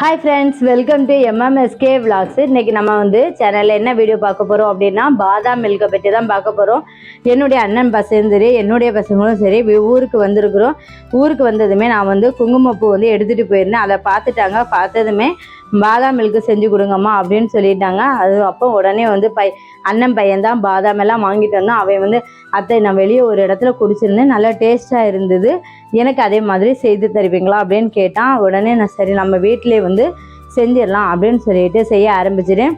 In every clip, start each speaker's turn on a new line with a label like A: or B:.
A: Hi friends, welcome to MMSK Vlogs. இன்னைக்கு நம்ம சேனல்ல என்ன வீடியோ பார்க்க போறோம் அப்படினா பாதாம் மில்க் பத்தி தான் பார்க்க போறோம். என்னுடைய அண்ணன் பசங்களும் சரி, என்னுடைய பசங்களும் சரி ஊருக்கு வந்திருக்கிறோம். ஊருக்கு வந்ததுமே நான் குங்குமப்பூ எடுத்துட்டு போயிருந்தேன். அதை பார்த்துட்டாங்க. பார்த்ததுமே பாதாம் மில்க் செஞ்சு கொடுங்கம்மா அப்படின்னு சொல்லிட்டாங்க. அது அப்போ உடனே அண்ணன் பையன் தான் பாதாம் எல்லாம் வாங்கிட்டு வந்தான். அவன் அத்தை நான் வெளியே ஒரு இடத்துல குடிச்சிருந்தேன், நல்லா டேஸ்ட்டாக இருந்தது, எனக்கு அதே மாதிரி செய்து தருவீங்களா அப்படின்னு கேட்டான். உடனே நான் சரி நம்ம வீட்டிலே செஞ்சிடலாம் அப்படின்னு சொல்லிட்டு செய்ய ஆரம்பிச்சிட்டேன்.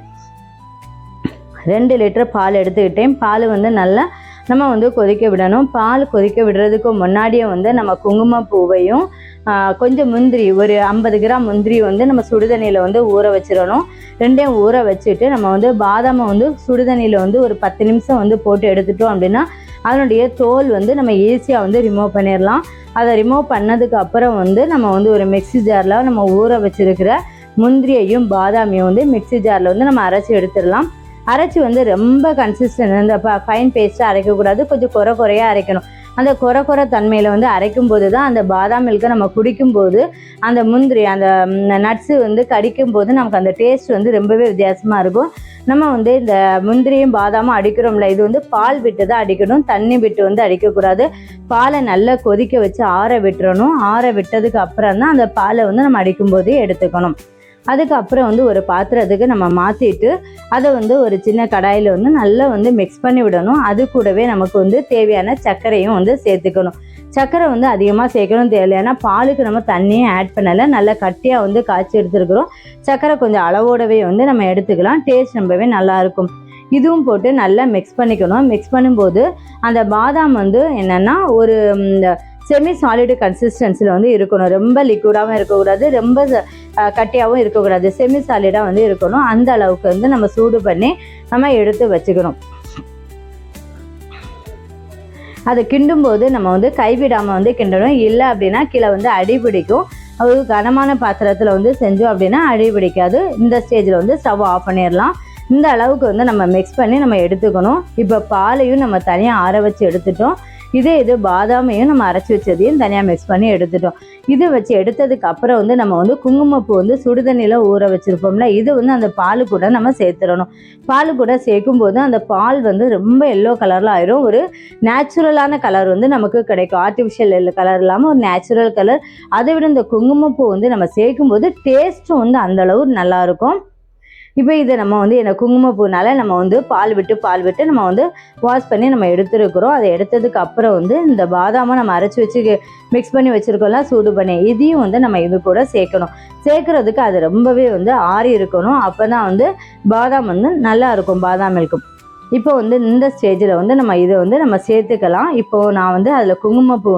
A: 2 லிட்டர் பால் எடுத்துக்கிட்டேன். பால் நல்லா நம்ம கொதிக்க விடணும். பால் கொதிக்க விடுறதுக்கு முன்னாடியே நம்ம குங்குமப்பூவையும் கொஞ்சம் முந்திரி, ஒரு 50 கிராம் முந்திரி நம்ம சுடுதண்ணியில் ஊற வச்சிடணும். ரெண்டையும் ஊற வச்சுட்டு நம்ம பாதாமை சுடுதண்ணியில் ஒரு 10 நிமிஷம் போட்டு எடுத்துட்டோம் அப்படின்னா அதனுடைய தோல் நம்ம ஈஸியாக ரிமூவ் பண்ணிடலாம். அதை ரிமூவ் பண்ணதுக்கு அப்புறம் நம்ம ஒரு மிக்ஸி ஜாரில் நம்ம ஊற வச்சிருக்கிற முந்திரியையும் பாதாமையும் மிக்ஸி ஜாரில் நம்ம அரைச்சி எடுத்துடலாம். அரைச்சி ரொம்ப கன்சிஸ்டன்ட், அந்த ஃபைன் பேஸ்ட்டாக அரைக்கக்கூடாது, கொஞ்சம் குறையாக அரைக்கணும். அந்த குறை தன்மையில் அரைக்கும் போது தான் அந்த பாதாம் மில்கை நம்ம குடிக்கும்போது அந்த முந்திரி அந்த நட்ஸு கடிக்கும் போது நமக்கு அந்த டேஸ்ட் ரொம்பவே வித்தியாசமாக இருக்கும். நம்ம இந்த முந்திரியும் பாதாமும் அடிக்கிறோம்ல, இது பால் விட்டு தான் அடிக்கணும், தண்ணி விட்டு அடிக்கக்கூடாது. பாலை நல்லா கொதிக்க வச்சு ஆற விட்டுறணும். ஆற விட்டதுக்கு அப்புறம் தான் அந்த பாலை நம்ம அடிக்கும்போதே எடுத்துக்கணும். அதுக்கப்புறம் ஒரு பாத்திரத்துக்கு நம்ம மாற்றிட்டு அதை ஒரு சின்ன கடாயில் நல்லா மிக்ஸ் பண்ணி விடணும். அது கூடவே நமக்கு தேவையான சர்க்கரையும் சேர்த்துக்கணும். சர்க்கரை அதிகமாக சேர்க்கணும் தேவையில்லை, ஏன்னா பாலுக்கு நம்ம தண்ணியும் ஆட் பண்ணலை, நல்லா கட்டியாக காய்ச்சி எடுத்துருக்குறோம். சர்க்கரை கொஞ்சம் அளவோடவே நம்ம எடுத்துக்கலாம். டேஸ்ட் ரொம்பவே நல்லாயிருக்கும். இதுவும் போட்டு நல்லா மிக்ஸ் பண்ணிக்கணும். மிக்ஸ் பண்ணும்போது அந்த பாதாம் என்னென்னா ஒரு செமி சாலிடு கன்சிஸ்டன்சியில் இருக்கணும். ரொம்ப லிக்விடாகவும் இருக்கக்கூடாது, ரொம்ப கட்டியாகவும் இருக்கக்கூடாது, செமி சாலிடாக இருக்கணும். அந்த அளவுக்கு நம்ம சூடு பண்ணி நம்ம எடுத்து வச்சுக்கணும். அதை கிண்டும்போது நம்ம கைவிடாமல் கிண்டணும். இல்லை அப்படின்னா கீழே அடி பிடிக்கும். அது கனமான பாத்திரத்தில் செஞ்சோம் அப்படின்னா அடி பிடிக்காது. இந்த ஸ்டேஜில் ஸ்டவ் ஆஃப் பண்ணிடலாம். இந்த அளவுக்கு நம்ம மிக்ஸ் பண்ணி நம்ம எடுத்துக்கணும். இப்போ பாலையும் நம்ம தனியாக ஆற வச்சு எடுத்துட்டோம். இது பாதாமையும் நம்ம அரைச்சி வச்சதையும் தனியாக மிக்ஸ் பண்ணி எடுத்துட்டோம். இது வச்சு எடுத்ததுக்கு அப்புறம் நம்ம குங்குமப்பூ சுடுதண்ணியில் ஊற வச்சுருப்போம்ல, இது அந்த பால் கூட நம்ம சேர்த்துடணும். பால் கூட சேர்க்கும்போது அந்த பால் ரொம்ப எல்லோ கலரில் ஆயிரும். ஒரு நேச்சுரலான கலர் நமக்கு கிடைக்கும். ஆர்டிஃபிஷியல் கலர் இல்லாமல் ஒரு நேச்சுரல் கலர். அதை விட இந்த குங்குமப்பூ நம்ம சேர்க்கும்போது டேஸ்ட்டும் அந்தளவு நல்லாயிருக்கும். இப்போ இதை நம்ம என்ன குங்குமப்பூனால நம்ம பால் விட்டு நம்ம வாஷ் பண்ணி நம்ம எடுத்துருக்குறோம். அதை எடுத்ததுக்கு அப்புறம் இந்த பாதாமை நம்ம அரைச்சி வச்சு மிக்ஸ் பண்ணி வச்சுருக்கோம்லாம் சூடு பண்ணி, இதையும் நம்ம இது கூட சேர்க்கணும். சேர்க்குறதுக்கு அது ரொம்பவே ஆறி இருக்கணும். அப்போ தான் பாதாம் நல்லா இருக்கும், பாதாம் மில்க்கும். இப்போ இந்த ஸ்டேஜில் நம்ம இதை நம்ம சேர்த்துக்கலாம். இப்போது நான் அதில் குங்குமப்பூ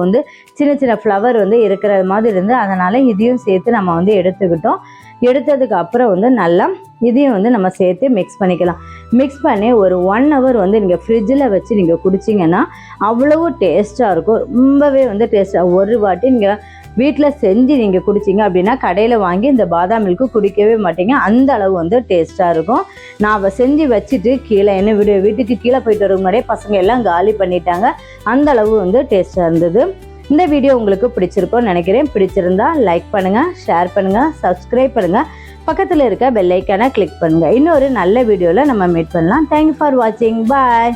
A: சின்ன சின்ன ஃப்ளவர் இருக்கிற மாதிரி இருந்து, அதனால் இதையும் சேர்த்து நம்ம எடுத்துக்கிட்டோம். எடுத்ததுக்கு அப்புறம் நல்லா இதையும் நம்ம சேர்த்து மிக்ஸ் பண்ணிக்கலாம். மிக்ஸ் பண்ணி ஒரு 1 ஹவர் நீங்கள் ஃப்ரிட்ஜில் வச்சு நீங்கள் குடிச்சிங்கன்னா அவ்வளவு டேஸ்ட்டாக இருக்கும். ரொம்பவே டேஸ்ட்டாக. ஒரு வாட்டி நீங்கள் வீட்டில் செஞ்சு நீங்கள் குடிச்சிங்க அப்படின்னா கடையில் வாங்கி இந்த பாதாம் மில்க்கு குடிக்கவே மாட்டீங்க, அந்த அளவு டேஸ்ட்டாக இருக்கும். நான் செஞ்சு வச்சுட்டு கீழே என்ன வீட்டுக்கு கீழே போயிட்டு வர முன்னாடியே பசங்க எல்லாம் காலி பண்ணிட்டாங்க. அந்த அளவு டேஸ்ட்டாக இருந்தது. இந்த வீடியோ உங்களுக்கு பிடிச்சிருக்கும்னு நினைக்கிறேன். பிடிச்சிருந்தா லைக் பண்ணுங்கள், ஷேர் பண்ணுங்கள், சப்ஸ்கிரைப் பண்ணுங்கள், பக்கத்தில் இருக்க பெல் ஐக்கானை கிளிக் பண்ணுங்கள். இன்னொரு நல்ல வீடியோவில் நம்ம மீட் பண்ணலாம். தேங்க்யூ ஃபார் வாட்சிங். பாய்.